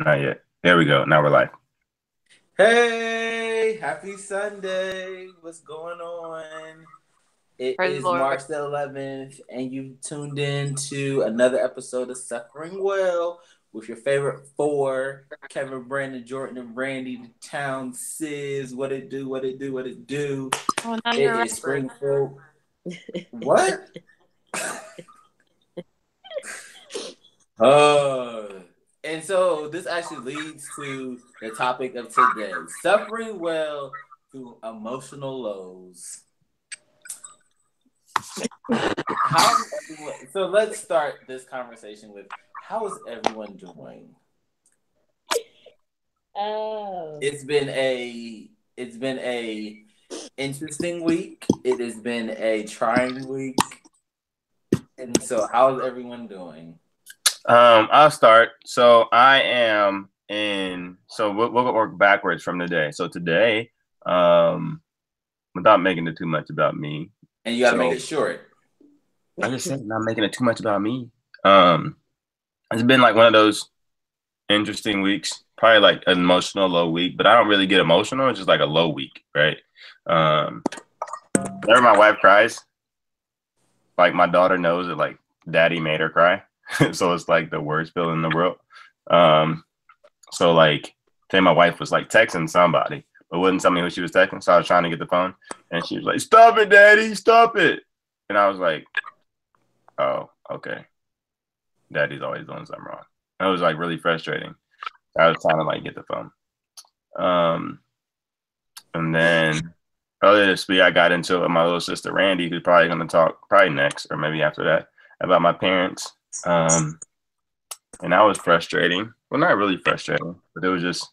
Not yet. There we go. Now we're live. Hey, happy Sunday. What's going on? It Praise the is Lord. March the 11th, and you tuned in to another episode of Suffering Well with your favorite four Kevin, Brandon, Jordan, and Randy, the town sis. What it do, what it do, what it do. Oh, now It you're a is rapper. Springfield. What? Uh, and so this actually leads to the topic of today: suffering well through emotional lows. How is everyone? So let's start this conversation with how is everyone doing? Oh. It's been a interesting week. It has been a trying week, and so how is everyone doing? I'll start. So I am in. So we'll work backwards from today. So today, without making it too much about me. And you got to make So it short. I just said not making it too much about me. Um, it's been like one of those interesting weeks. Probably like an emotional low week, but I don't really get emotional. It's just like a low week, right? Um, whenever my wife cries, like my daughter knows that like daddy made her cry. So it's like the worst feeling in the world. Um, so like today my wife was like texting somebody, but wouldn't tell me who she was texting. So I was trying to get the phone and she was like, "Stop it, daddy, stop it." And I was like, "Oh, okay. Daddy's always doing something wrong." And it was like really frustrating. I was trying to like get the phone. Um, and then earlier this week I got into it with my little sister Randy, who's probably gonna talk probably next or maybe after that about my parents. Um, and that was frustrating. Well, not really frustrating, but it was just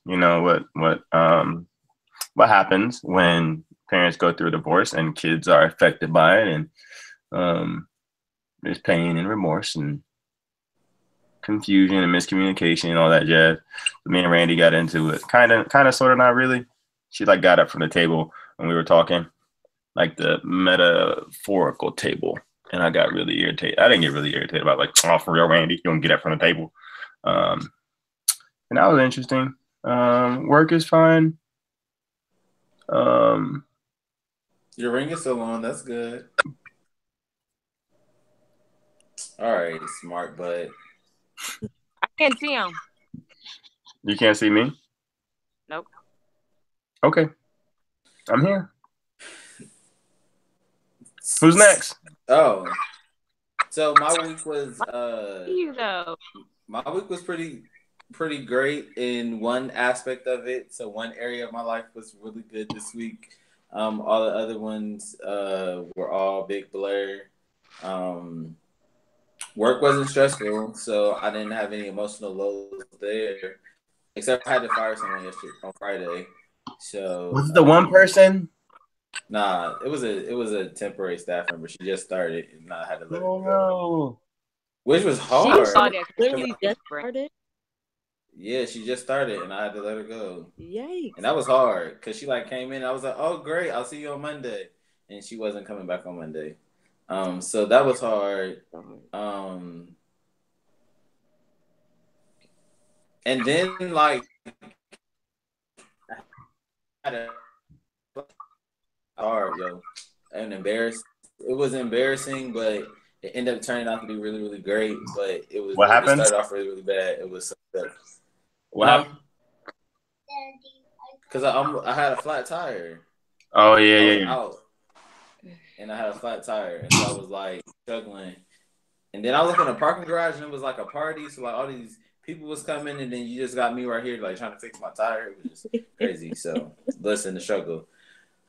what happens when parents go through a divorce and kids are affected by it, and um, there's pain and remorse and confusion and miscommunication and all that jazz. But me and Randy got into it, kind of, sort of, not really. She like got up from the table when we were talking, like the metaphorical table, and I got really irritated. I didn't get really irritated about like, oh, for real, Randy, you don't get up from the table. Um, and that was interesting. Work is fine. Um, Your ring is still on. That's good. All right, smart butt. I can't see him. you can't see me. Nope. Okay, I'm here. Who's next? Oh, so You though. my week was pretty great in one aspect of it. So one area of my life was really good this week. All the other ones were all big blur. Um, Work wasn't stressful, so I didn't have any emotional lows there. Except I had to fire someone yesterday on Friday. So Was it the one person? nah, it was a temporary staff member. She just started, and I had to let her Oh go, no. which was I'm hard. sorry. I Literally just different. started. Yeah, she just started, and I had to let her go, and Yikes. that was hard because she like came in. I was like, "Oh, great, I'll see you on Monday," and she wasn't coming back on Monday. So that was hard. Um, and then like I had a hard yo, and embarrassed. It was embarrassing, but it ended up turning out to be really really great. But What it happened? started off really really bad. It was What huh? happened? Because I had a flat tire. Oh yeah, I yeah, was yeah. out and I had a flat tire, and so I was like struggling. And then I was like in a parking garage, and it was like a party, so like all these people was coming, and then you just got me right here, like trying to fix my tire. It was just crazy. So listen, the struggle.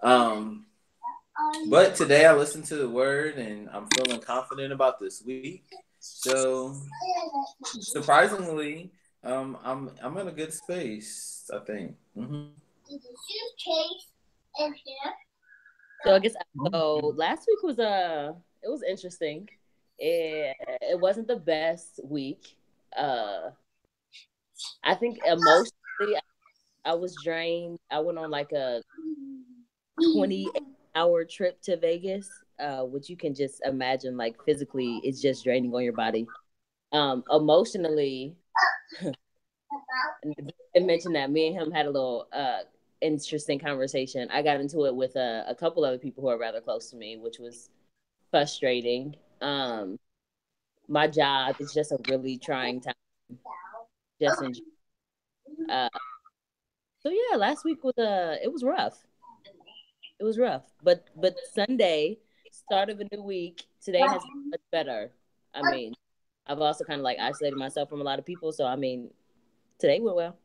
Um, but today I listened to the word, and I'm feeling confident about this week. So surprisingly, I'm in a good space. I think. So I guess so. Last week was it was interesting. It wasn't the best week. Uh, I think emotionally I was drained. I went on like a 28-hour trip to Vegas, which you can just imagine. Like physically, it's just draining on your body. Emotionally, and mentioned that me and him had a little interesting conversation. I got into it with a couple other people who are rather close to me, which was frustrating. My job is just a really trying time. Just in so yeah, last week was it was rough. It was rough, but Sunday, start of a new week. Today has been much better. I mean, I've also kind of like isolated myself from a lot of people, so I mean, today went well.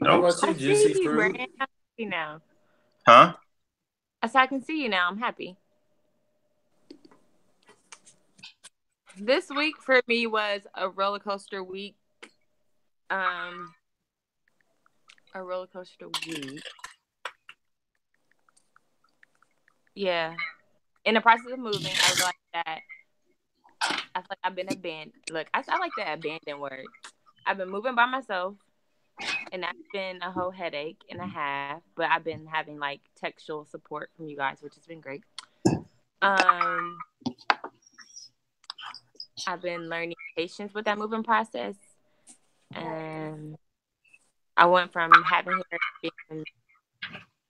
How about you, I Juicy see you, Fruit? Brand. I'm happy now. Huh? So I can see you now. I'm happy. This week for me was a roller coaster week. A roller coaster week. Yeah. In the process of moving, I realized that I feel like I've been abandoned. Look, I like the abandoned word. I've been moving by myself, and that's been a whole headache and a half. But I've been having like textual support from you guys, which has been great. I've been learning patience with that moving process, and I went from having hair to being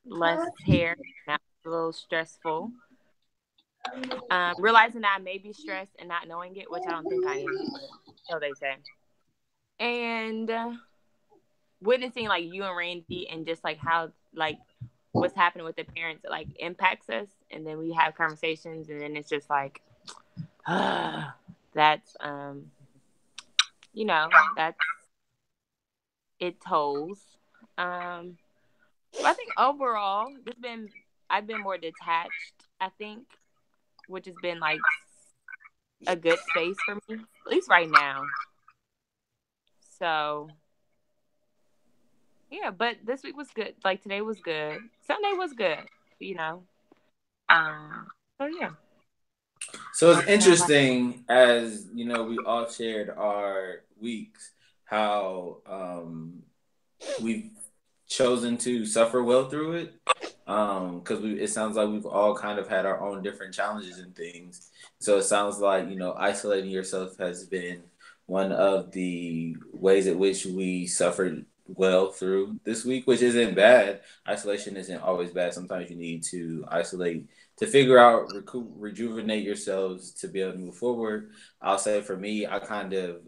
less hair. Now it's a little stressful. Realizing that I may be stressed and not knowing it, which I don't think I am, but so they say. And witnessing like you and Randy and just like how like what's happening with the parents like impacts us, and then we have conversations, and then it's just like that's you know, that's it tolls. But I think overall I've been more detached, I think, which has been like a good space for me, at least right now. So yeah, but this week was good. Like today was good. Sunday was good, you know. So yeah. So it's interesting, as you know, we all shared our weeks, how we've chosen to suffer well through it. Because it sounds like we've all kind of had our own different challenges and things. So it sounds like, you know, isolating yourself has been one of the ways at which we suffered well through this week, which isn't bad. Isolation isn't always bad. Sometimes you need to isolate to figure out, rejuvenate yourselves to be able to move forward. I'll say for me, I kind of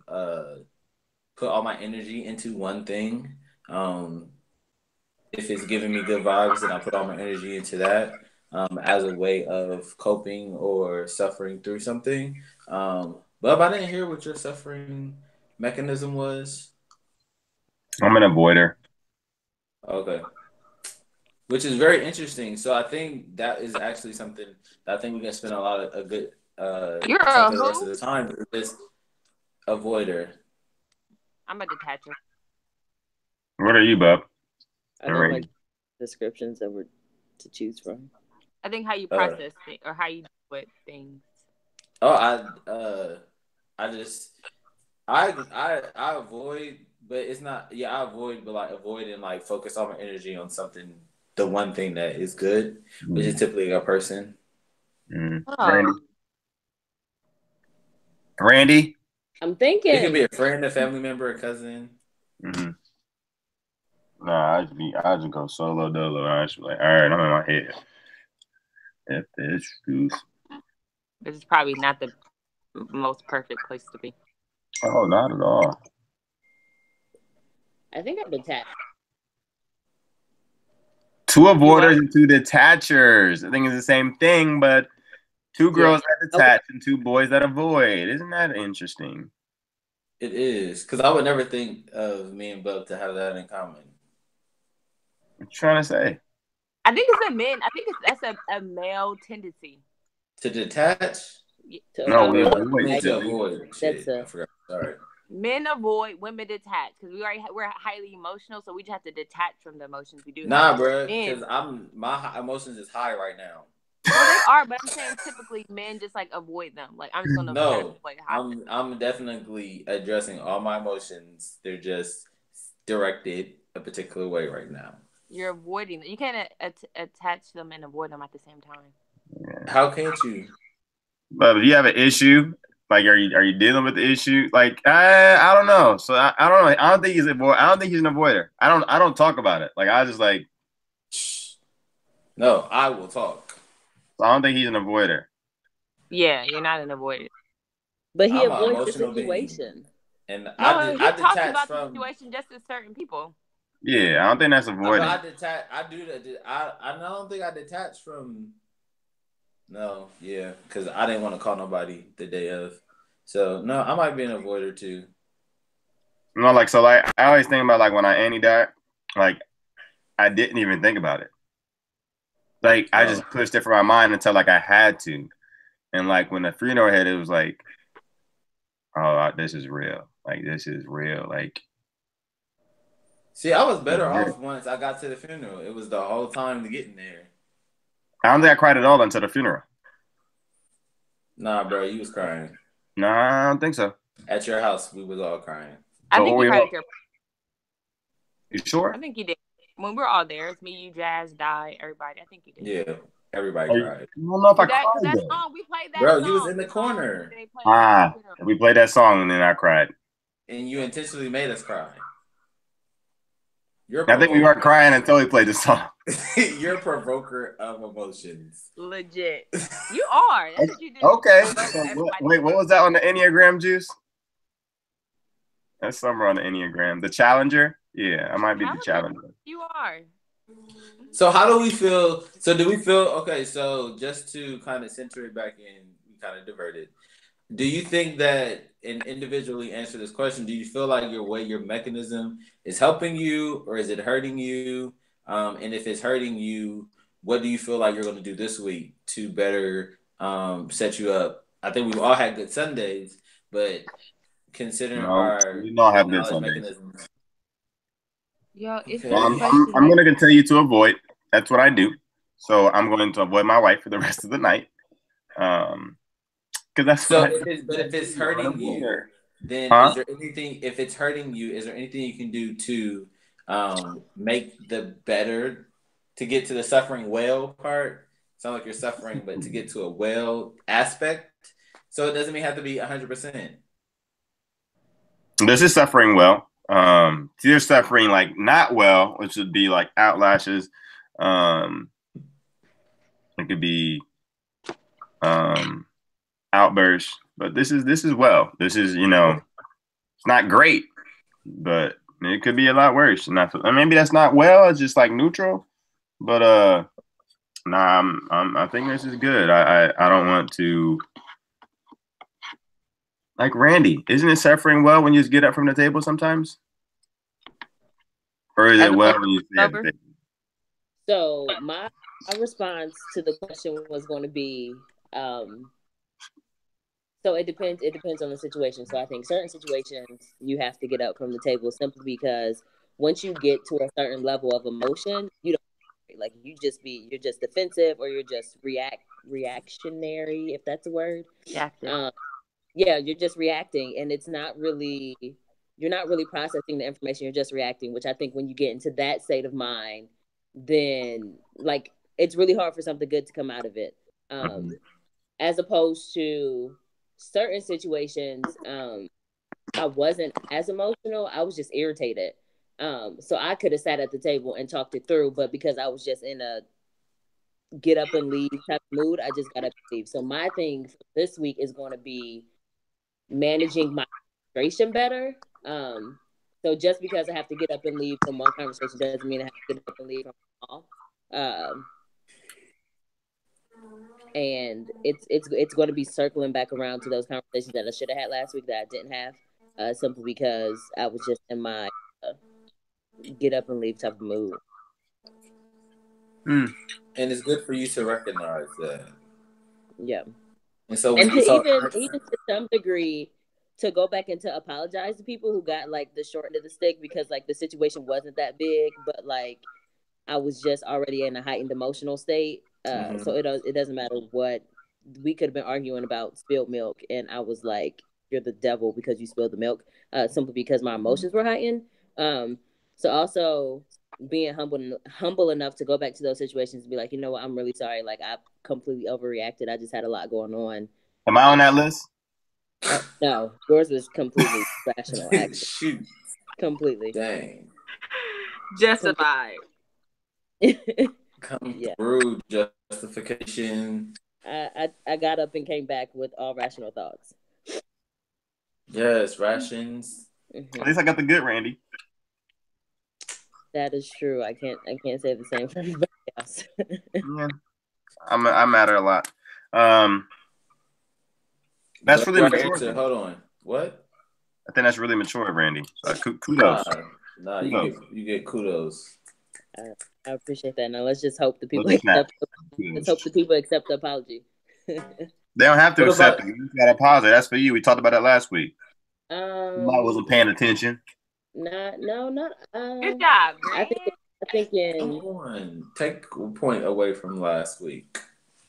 put all my energy into one thing. If it's giving me good vibes, then I put all my energy into that as a way of coping or suffering through something. But I didn't hear what your suffering mechanism was. I'm an avoider. Okay. Which is very interesting. So I think that is actually something that I think we can spend a good You're chunk a of the rest of who? the time. This avoider. I'm a detacher. What are you, bub? I don't like descriptions that were to choose from. I think how you process it or how you do with things. Oh, I avoid, but it's not. Yeah, I avoid, but like avoid and like focus all my energy on something. The one thing that is good, which is typically a person. Oh. Randy. I'm thinking It could be a friend, a family member, a cousin. Nah, I just go solo dolo. I just be like, all right, I'm in my head. If this truth. This is probably not the most perfect place to be. Oh, not at all. I think I'm detached. Two avoiders and two detachers. I think it's the same thing, but two girls that detach and two boys that avoid. Isn't that interesting? It is, because I would never think of me and Bub to have that in common. What you trying to say? I think it's a men. I think that's a male tendency. To detach? No, we avoid. To avoid. Shit, I forgot. Sorry. Men avoid, women detach because we're highly emotional, so we just have to detach from the emotions we do. Nah, bro, because my emotions is high right now. Well, they are, but I'm saying typically men just like avoid them. Like I'm just gonna avoid. I'm definitely addressing all my emotions. They're just directed a particular way right now. You're avoiding them. You can't attach them and avoid them at the same time. Yeah. How can't you? But if you have an issue, Like, are you dealing with the issue? Like, I don't know. So I don't know. I don't think he's I don't think he's an avoider. I don't talk about it. Like, I just like. No, I will talk. So I don't think he's an avoider. Yeah, you're not an avoider. But he I'm an avoids the emotional being. situation. And No, I he talks detach about the from. situation just to certain people. Yeah, I don't think that's avoiding. I detach. I do that. I don't think I detach from. No, yeah, because I didn't want to call nobody the day of. So no, I might be an avoider too. No, like so, like I always think about like when Annie died, like I didn't even think about it. Like I just pushed it from my mind until like I had to, and like when the funeral hit, it was like, oh, this is real. Like this is real. Like, see, I was better off once I got to the funeral. It was the whole time to getting there. I don't think I cried at all until the funeral. Nah, bro, you was crying. Nah, I don't think so. At your house, we was all crying. I think you cried at your. You sure? I think you did. When we were all there, it's me, you, Jazz, Die, everybody. I think you did. Yeah, everybody cried. I don't know if I cried. That song, we played that bro, song. You was in the corner. We played that song and then I cried. And you intentionally made us cry. I think we weren't crying until we played the song. You're a provoker of emotions. Legit. You are. That's what you do. Okay. Wait, what was that on the Enneagram, Juice? That's somewhere on the Enneagram. The Challenger? Yeah, I might be the Challenger. You are. So how do we feel? So do we feel, okay, so just to kind of center it back in, we kind of diverted. Do you think that, and individually answer this question, do you feel like your mechanism is helping you or is it hurting you? And if it's hurting you, what do you feel like you're going to do this week to better set you up? I think we've all had good Sundays, but considering we all have good Sundays. Mechanisms. Yo, it's I'm going to continue to avoid. That's what I do. So I'm going to avoid my wife for the rest of the night. Because that's so. If it's hurting you, then is there anything? If it's hurting you, is there anything you can do to make the better to get to the suffering well part? Sound like you're suffering, but to get to a well aspect, so it doesn't mean have to be 100%. This is suffering well. You're suffering like not well, which would be like outlashes. It could be outbursts, but this is well. This is, it's not great, but it could be a lot worse. And maybe that's not well. It's just like neutral. But I think this is good. I don't want to. Like Randy, isn't it suffering well when you just get up from the table sometimes? Or is it well when you stay at the table? So my response to the question was going to be, so it depends on the situation. So I think certain situations you have to get up from the table simply because once you get to a certain level of emotion, you don't like you're just defensive or you're just reactionary, if that's a word. Yeah, you're just reacting, and you're not really processing the information. You're just reacting, which I think when you get into that state of mind, then like it's really hard for something good to come out of it. As opposed to certain situations, I wasn't as emotional. I was just irritated. So I could have sat at the table and talked it through, but because I was just in a get up and leave type of mood, I just got up and leave. So my thing for this week is going to be managing my frustration better. So just because I have to get up and leave from one conversation doesn't mean I have to get up and leave from all. And it's going to be circling back around to those conversations that I should have had last week that I didn't have, simply because I was just in my get up and leave type of mood. And it's good for you to recognize that. Yeah. And so even to some degree, to go back and to apologize to people who got like the short end of the stick because like the situation wasn't that big, but like I was just already in a heightened emotional state. So it doesn't matter what we could have been arguing about spilled milk, and I was like, "You're the devil because you spilled the milk," simply because my emotions were heightened. So also being humble enough to go back to those situations and be like, you know what, I'm really sorry. Like I completely overreacted. I just had a lot going on. Am I on that list? No, yours was completely rational. Actually, Shoot, completely. dang. Justified. Come Yeah. through justification. I got up and came back with all rational thoughts. Yes, rations. At least I got the good Randy. That is true. I can't say the same for everybody else. Yeah, I matter a lot. That's really Right mature. answer. Hold on. What? I think that's really mature, Randy. So Nah, kudos. you get kudos. I appreciate that. Now let's just hope the people Let's snap. accept. Let's hope the people accept the apology. They don't have to What accept about- it. You just gotta pause it. That's for you. We talked about that last week. I Um, wasn't paying attention. not. Good job, I Grant. think Come on, take a point away from last week.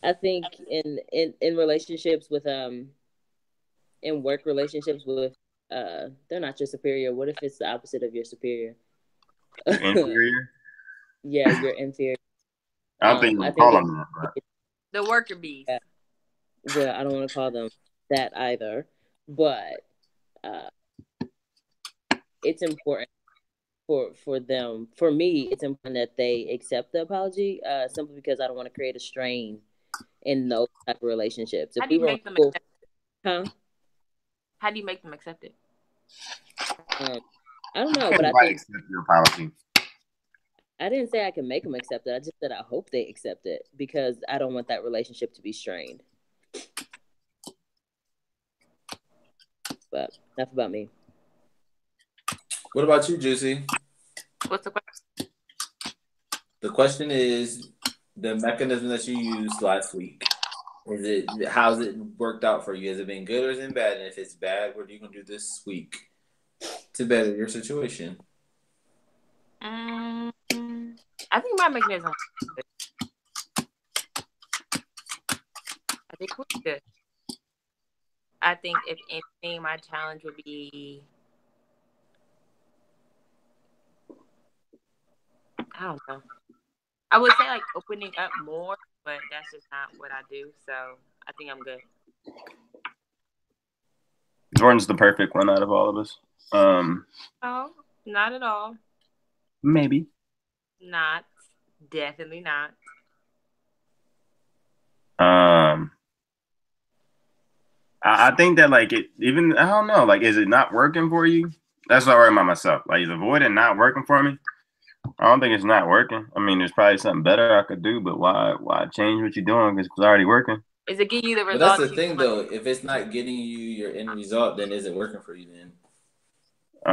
in relationships with in work relationships with they're not your superior. What if it's the opposite of your superior? You're inferior. Yeah, you're inferior. I don't think you I can call think them that. The worker bees. Yeah. Well, I don't want to call them that either, but it's important for them. For me, it's important that they accept the apology, simply because I don't want to create a strain in those type of relationships. How If do we you were, make them accept it? huh? How do you make them accept it? I don't know, Can but I nobody think accept your apology? I didn't say I can make them accept it. I just said I hope they accept it because I don't want that relationship to be strained. But enough about me. What about you, Juicy? What's the question? The question is the mechanism that you used last week. How's it worked out for you? Has it been good or has it been bad? And if it's bad, what are you gonna do this week to better your situation? I think my mechanism. I think we're good. I think if anything, my challenge would be. I don't know. I would say like opening up more, but that's just not what I do. So I think I'm good. Jordan's the perfect one out of all of us. No, not at all. Maybe. Not. Definitely not. I think that like it even I don't know, like is it not working for you? That's what I worry about myself. Like is avoiding not working for me? I don't think it's not working. I mean, there's probably something better I could do, but why change what you're doing because it's already working? Is it getting you the But result? that's the thing, though. If it's not getting you your end result, then is it working for you? Then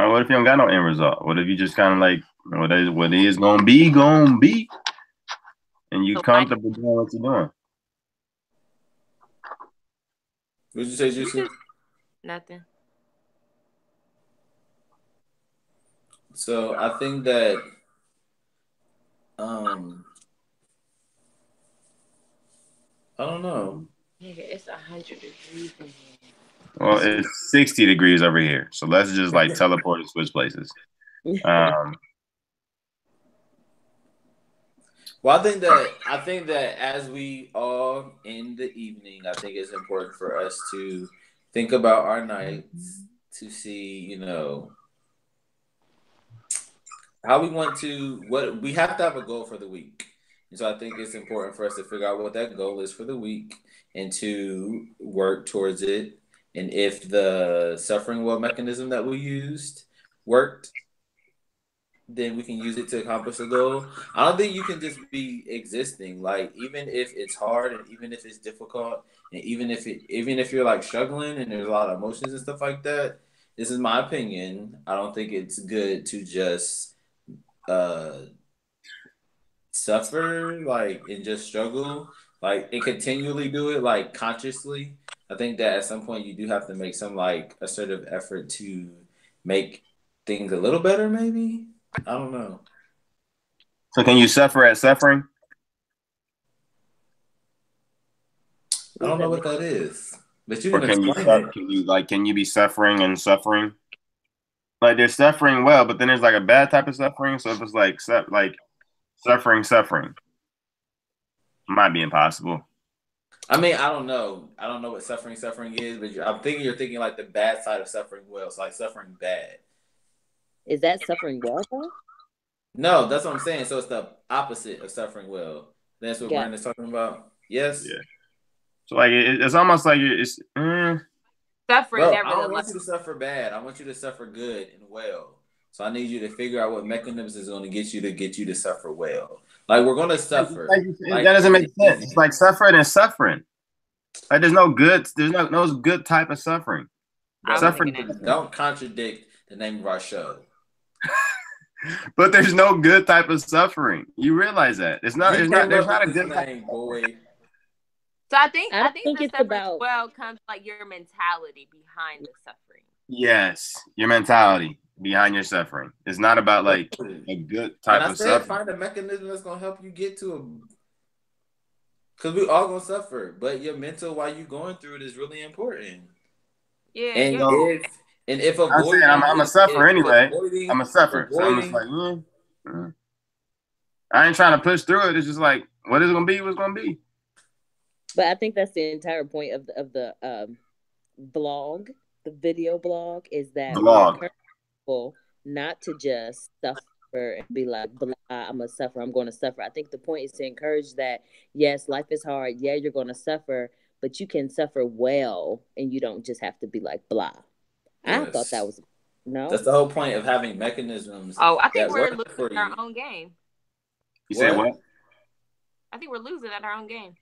What if you don't got no end result? What if you just kind of like what is gonna be, and you comfortable doing what you're doing? What did you say, Juicy? Nothing. So I think that I don't know. Nigga, it's 100 degrees in here. Well, it's 60 degrees over here, so let's just like teleport and switch places. Well, I think that as we all end the evening, I think it's important for us to think about our nights to see, how we want to. What we have to have a goal for the week, and so I think it's important for us to figure out what that goal is for the week and to work towards it. And if the suffering well mechanism that we used worked, then we can use it to accomplish the goal. I don't think you can just be existing. Like even if it's hard and even if it's difficult and even if you're like struggling and there's a lot of emotions and stuff like that, this is my opinion. I don't think it's good to just suffer like and just struggle like and continually do it like consciously. I think that at some point you do have to make some like assertive effort to make things a little better, maybe. I don't know. So can you suffer at suffering? I don't know what that is, but you Or can can you explain it. can you be suffering and suffering? Like there's suffering well, but then there's like a bad type of suffering. So if it's like suffering might be impossible. I mean, I don't know. I don't know what suffering is, but I'm thinking you're thinking like the bad side of suffering well. So like suffering bad. Is that suffering well though? No, that's what I'm saying. So it's the opposite of suffering well. That's what Got Brandon's talking about. Yes. Yeah. So like it's almost like it's Suffering Bro, I never the don't want love. you to suffer bad. I want you to suffer good and well. So I need you to figure out what mechanisms is going to get you to suffer well. Like we're going to suffer. that Like doesn't in make the sense. It's beginning. like suffering and suffering. Like there's no good type of suffering. I Bro, was Suffering, thinking that. don't contradict the name of our show. but there's no good type of suffering. You realize that You came there's up not a with this good type name, boy. So I think I the think it's suffering about well comes like your mentality behind the suffering. Yes, your mentality behind your suffering. It's not about like a good type And I of said suffering. find a mechanism that's going to help you get to a. Because we all going to suffer. But your mental while you going through it is really important. Yeah, And yeah. So if I'm saying avoiding I'm a suffer anyway. I'm a suffer. So I'm just like, I ain't trying to push through it. It's just like, what is gonna be? What's gonna be? But I think that's the entire point of the blog, the video blog, is that we Blog. encourage people not to just suffer and be like, blah, I'm gonna suffer, I'm gonna suffer. I think the point is to encourage that yes, life is hard, yeah, you're gonna suffer, but you can suffer well and you don't just have to be like blah. I thought that Yes. was no. That's the whole point of having mechanisms Oh, I think that we're work for losing our you. own game. You say what? I think we're losing at our own game.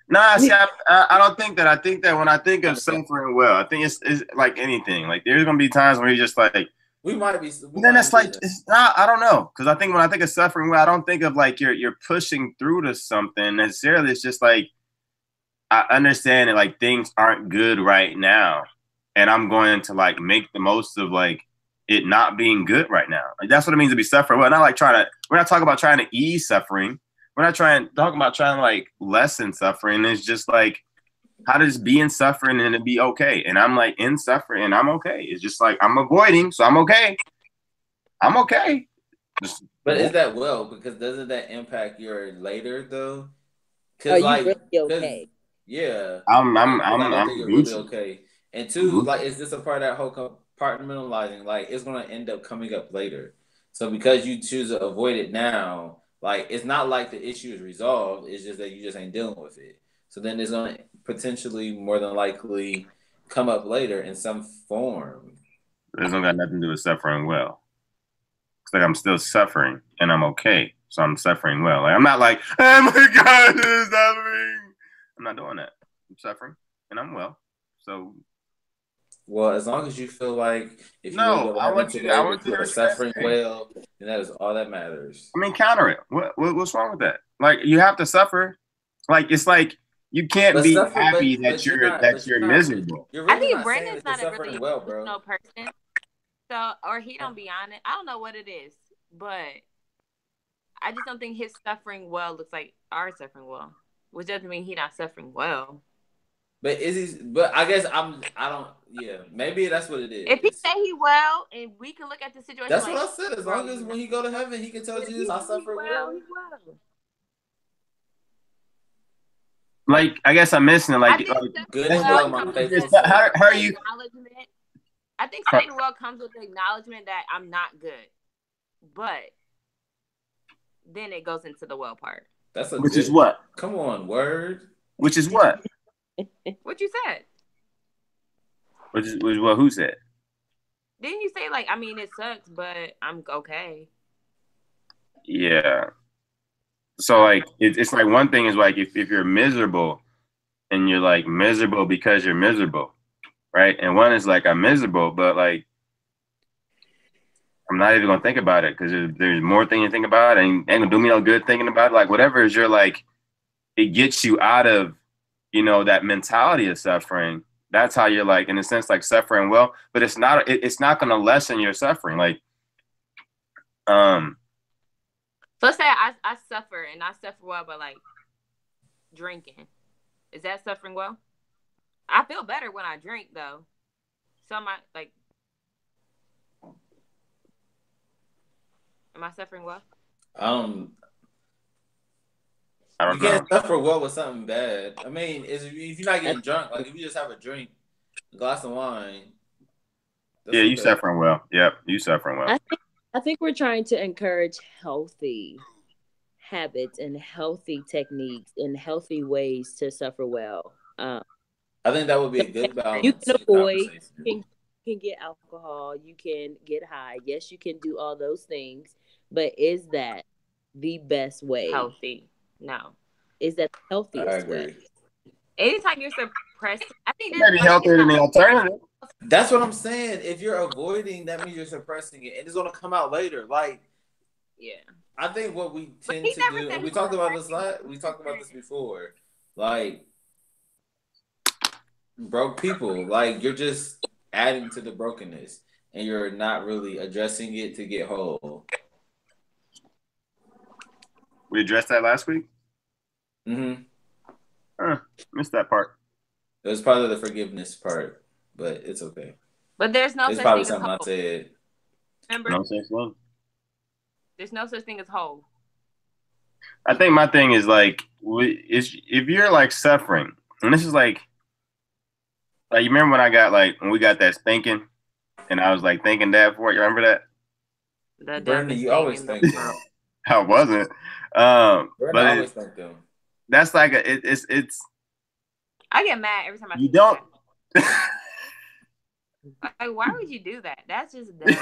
Nah, see, I don't think that. I think that when I think of suffering well, I think it's like anything. Like there's gonna be times where you're just like, We might be. then it's like it's not. I don't know, because I think when I think of suffering well, I don't think of like you're pushing through to something necessarily. It's just like I understand that like things aren't good right now, and I'm going to like make the most of like it not being good right now. Like that's what it means to be suffering. Well, not like trying to. We're not talking about trying to ease suffering. We're not talking about trying to like lessen suffering. It's just like how to just be in suffering and it be okay. And I'm like in suffering and I'm okay. It's just like I'm avoiding, so I'm okay. I'm okay. But is that well? Because doesn't that impact your later though? Are Because you like, really okay? yeah, I'm I don't think you're really Gucci. okay. And two, like, is this a part of that whole compartmentalizing? Like, it's gonna end up coming up later. So because you choose to avoid it now, like, it's not like the issue is resolved. It's just that you just ain't dealing with it. So then it's gonna potentially, more than likely, come up later in some form. There's not got nothing to do with suffering well. It's like I'm still suffering and I'm okay. So I'm suffering well. Like I'm not like, oh my God, this is suffering. I'm not doing that. I'm suffering and I'm well. So Well, as long as you feel like if you wake no, up I having want you today to that you are respect suffering me. well, then that is all that matters. I mean, counter it. What's wrong with that? Like you have to suffer. Like it's like you can't But be suffer, happy but you're not, that you're miserable. you're I really think not saying Brandon's that you're not a really suffering well, bro. emotional person. So, or he don't be on it. I don't know what it is, but I just don't think his suffering well looks like our suffering well, which doesn't mean he not suffering well. But is he? But I guess I don't. Yeah, maybe that's what it is. If he say he well, and we can look at the situation, That's like, what I said. As long as when he go to heaven, he can tell Jesus, "I suffer well." He well. Like I guess I'm missing it. I Like, think Good well and well, my comes faithful with how are you? acknowledgement. I think suffering well comes with the acknowledgement that I'm not good, but then it goes into the well part. That's Which is what? Come on, word. Which is what? What you said? Which is what? Who said? Didn't you say like, I mean, it sucks, but I'm okay? Yeah. So like it's like one thing is like if you're miserable and you're like miserable because you're miserable, right? And one is like I'm miserable, but like I'm not even gonna think about it because there's more things to think about and ain't gonna do me no good thinking about it. Like whatever is your like it gets you out of, you know, that mentality of suffering. That's how you're like in a sense like suffering well, but it's not gonna lessen your suffering. Like So let's say I suffer and I suffer well by like drinking. Is that suffering well? I feel better when I drink though. So am I like, am I suffering well? I I You don't know. can't suffer well with something bad. I mean, if you're not getting drunk, like if you just have a drink, a glass of wine. That's Yeah, you okay. suffering well. Yep, you suffering well. I think we're trying to encourage healthy habits and healthy techniques and healthy ways to suffer well. I think that would be a good You balance can in the avoid, conversation. you can get alcohol, you can get high. Yes, you can do all those things, but is that the best way? Healthy. No. Is that the I healthiest way? agree. Anytime you're suppressing, I think Maybe this healthier than the alternative. That's what I'm saying. If you're avoiding, that means you're suppressing it, and it's gonna come out later. Like, yeah. I think what we But tend he to never do, said and he we talked was about this suppressing. we talked about this before. Like, broke people, like you're just adding to the brokenness, and you're not really addressing it to get whole. We addressed that last week. Mm-hmm. Missed that part. It was part of the forgiveness part, but it's okay. But there's no It's such probably thing as something I whole. said. Remember, No such thing. there's no such thing as whole. I think my thing is like, if you're like suffering, and this is like you remember when we got that spanking, and I was like thanking Dad for it. You remember that? The Brenda, dumbest you thing always in the thank world. them. I wasn't. Brenda But always thank them. that's like it's I get mad every time I you see don't. that. Like, why would you do that? That's just dumb.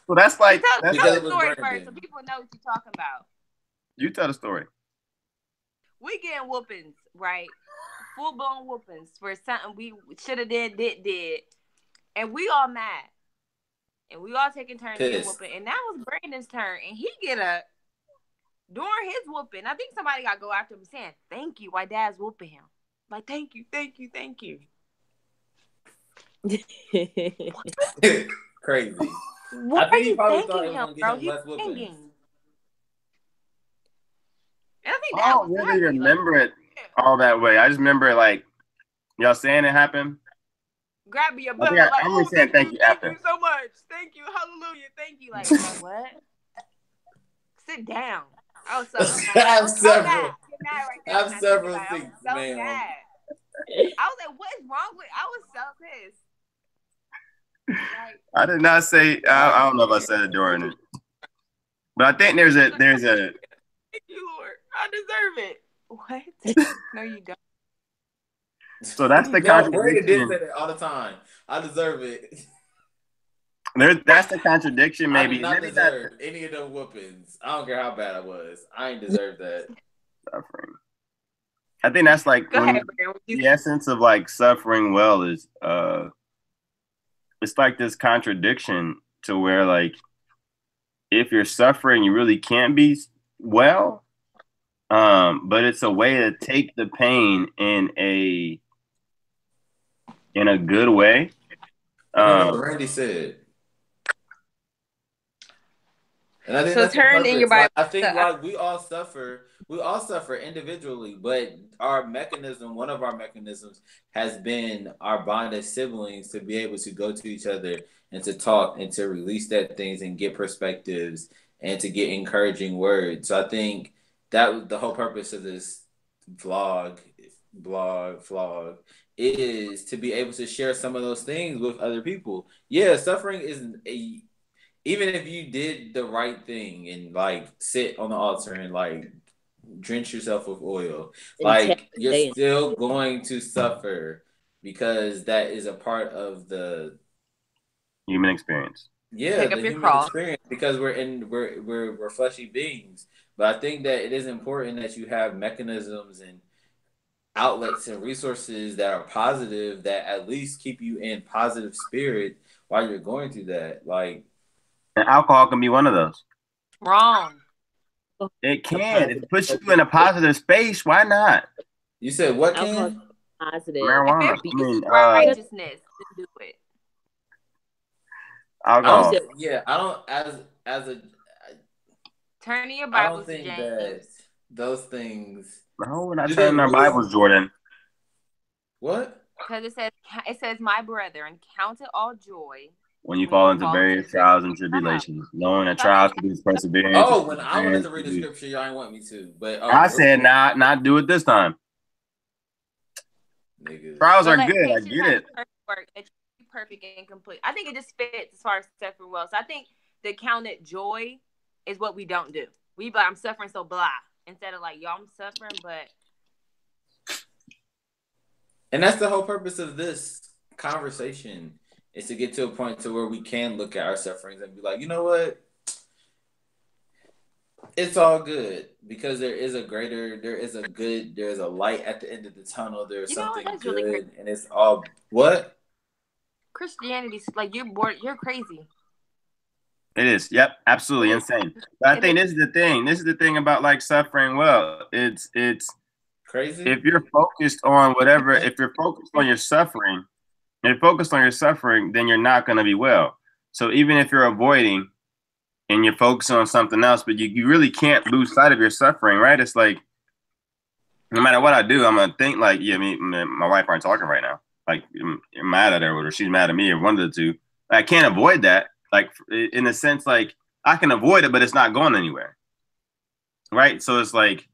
Well, that's like Tell Because the it was story Brandon. first so people know what you're talking about. you tell the story. We getting whoopings, right? Full blown whoopings for something we should have did, and we all mad, and we all taking turns getting Pissed. whooping, and that was Brandon's turn, and he get up during his whooping. I think somebody got to go after him saying thank you while Dad's whooping him, like thank you, thank you, thank you. Crazy. Why I think are he you probably thought thanking it was him, gonna bro? get him He's less whoopings. singing. And I think I that don't was really happy. remember it all that way. I just remember like y'all saying it happened. Grab your I butt. think Like, I'm only saying thank you thank after. you so much. Thank you. Hallelujah. Thank you. Like, what? Sit down. I was so mad. I was so mad. Get mad right there. I have several I was things, so ma'am. mad. I was like, what is wrong with? I was so pissed. Like, I did not say. I don't know if I said it during it, but I think there's a. thank you, Lord. I deserve it. What? No, you don't. So that's the No, Brandon did contradiction. say that all the time. I deserve it. That's the contradiction. I Maybe did not maybe deserve any of them whoopings. I don't care how bad I was. I ain't deserve that. suffering. I think that's like Go when ahead, Brandon. the essence of like suffering well is it's like this contradiction to where like if you're suffering you really can't be well, but it's a way to take the pain in a good way. What Randy said. And I think So that's the turn in your purpose. Bible. Like, I think like we all suffer individually, but one of our mechanisms has been our bond as siblings to be able to go to each other and to talk and to release that things and get perspectives and to get encouraging words. So I think that was the whole purpose of this vlog is to be able to share some of those things with other people. Yeah, suffering isn't even if you did the right thing and like sit on the altar and like drench yourself with oil, like you're still going to suffer because that is a part of the human experience. Yeah, Pick the up your human cross. experience because we're fleshy beings. But I think that it is important that you have mechanisms and outlets and resources that are positive that at least keep you in positive spirit while you're going through that. Like, and alcohol can be one of those. Wrong. It can. It puts you in a positive space. Why not? You said what can? Positive. Marijuana. If it's righteousness, then do it. Alcohol. I don't as a turn in your I Bibles, don't think James. that those things. No, we're not turning our Bibles, Jordan. What? Because it says, my brethren, count it all joy When you fall into various trials and tribulations, knowing that trials produce perseverance. Oh, when I wanted to read the scripture, y'all didn't want me to. But I said not do it this time. Niggas. Trials are good. I get it. Perfect and complete. I think it just fits as far as suffering well. So I think the counted joy is what we don't do. We be like, I'm suffering, so blah. Instead of like, y'all, I'm suffering, but. And that's the whole purpose of this conversation, is to get to a point to where we can look at our sufferings and be like, you know what? It's all good, because there's a light at the end of the tunnel. There's something good, really, and it's all what? Christianity's like, you're crazy. It is. Yep. Absolutely insane. But I think this is the thing. This is the thing about like suffering well. It's crazy. If you're focused on whatever, if you're focused on your suffering, then you're not going to be well. So even if you're avoiding and you're focusing on something else, but you really can't lose sight of your suffering, right? It's like, no matter what I do, I'm going to think like, yeah, me and my wife aren't talking right now. Like, I'm mad at her, or she's mad at me, or one of the two. I can't avoid that. Like, in a sense, like, I can avoid it, but it's not going anywhere. Right? So it's like,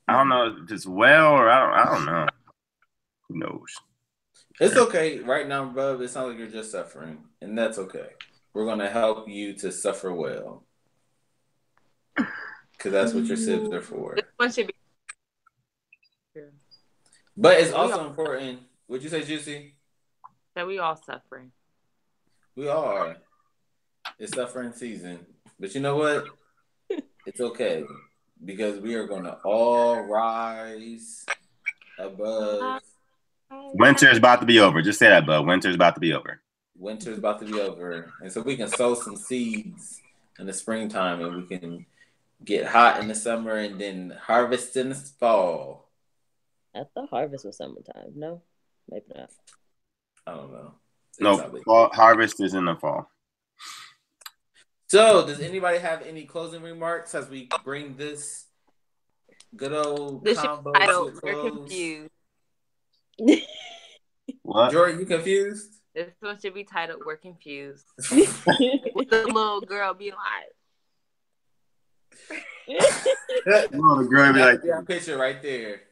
I don't know if it's well, or I don't know. Who knows? It's okay. Right now, bub, it sounds like you're just suffering, and that's okay. We're going to help you to suffer well, because that's what your sibs are for. This one should be. But it's also important. Would you say, Juicy? That we all suffering. We all are. It's suffering season. But you know what? It's okay, because we are going to all rise above. Winter is about to be over. Just say that, bud. Winter is about to be over. Winter is about to be over. And so we can sow some seeds in the springtime, and we can get hot in the summer and then harvest in the fall. I thought harvest was summertime. No, maybe not. I don't know. No, harvest is in the fall. So, does anybody have any closing remarks as we bring this good old combo to a close? We're confused. What? Jordan, you confused? This one should be titled "We're Confused." With the little girl being like, little girl be like, yeah, picture right there.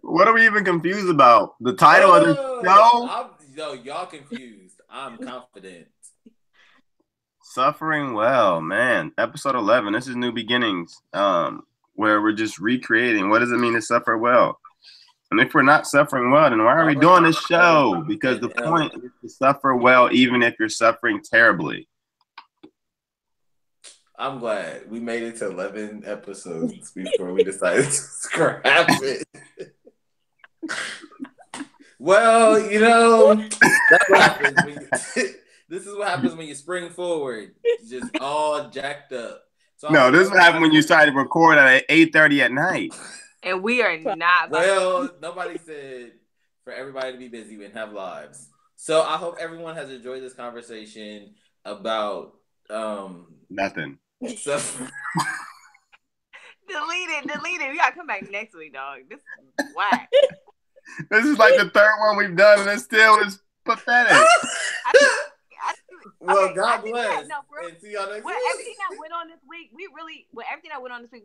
What are we even confused about? The title of the show? Y'all confused. I'm confident. Suffering well, man. Episode 11. This is New Beginnings, where we're just recreating. What does it mean to suffer well? And if we're not suffering well, then why are we doing this show? Because the point is to suffer well, even if you're suffering terribly. I'm glad we made it to 11 episodes before we decided to scrap it. Well, you know, that's what happens when this is what happens when you spring forward. Just all jacked up. So no, this is what happened when you started to record at 8:30 at night. And we are not. Well, nobody said for everybody to be busy and have lives. So I hope everyone has enjoyed this conversation about nothing. So delete it. We gotta come back next week, dog. This is whack. This is like the third one we've done, and it still is pathetic. Well, God bless. And see y'all next week. Everything that went on this week,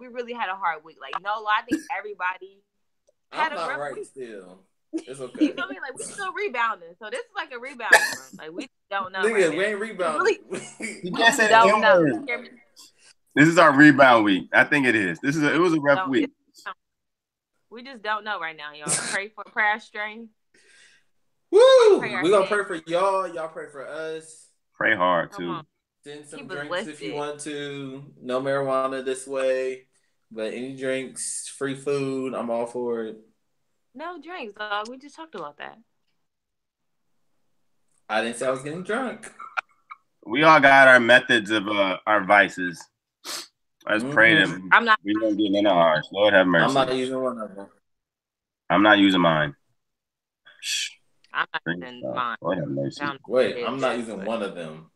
we really had a hard week. Like, no, I think everybody had a rough week. Still. It's okay. You feel me? Like, we still rebounding. So this is like a rebound. Like, we don't know. Nigga, we ain't rebounding. You can't say that. This is our rebound week. I think it is. It was a rough week. We just don't know right now, y'all. Pray for prayer strength. Woo! We're gonna pray for y'all. Y'all pray for us. Pray hard too. Send some drinks if you want to. No marijuana this way, but any drinks, free food, I'm all for it. No drinks, dog. We just talked about that. I didn't say I was getting drunk. We all got our methods of our vices. Let's pray them. We don't get none of ours. Lord have mercy. I'm not using one of them. I'm not using mine. I'm not using mine. Lord have mercy. Wait, I'm not using one of them.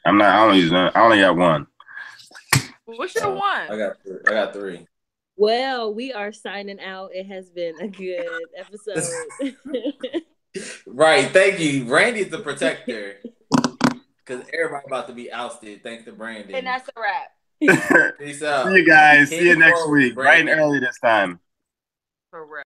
I only got one. What's your one? I got three. Well, we are signing out. It has been a good episode. Right. Thank you. Randy's the protector. Because everybody about to be ousted thanks to Brandon. And that's a wrap. Peace out. See you guys. See you next week. Bright and early this time. For real.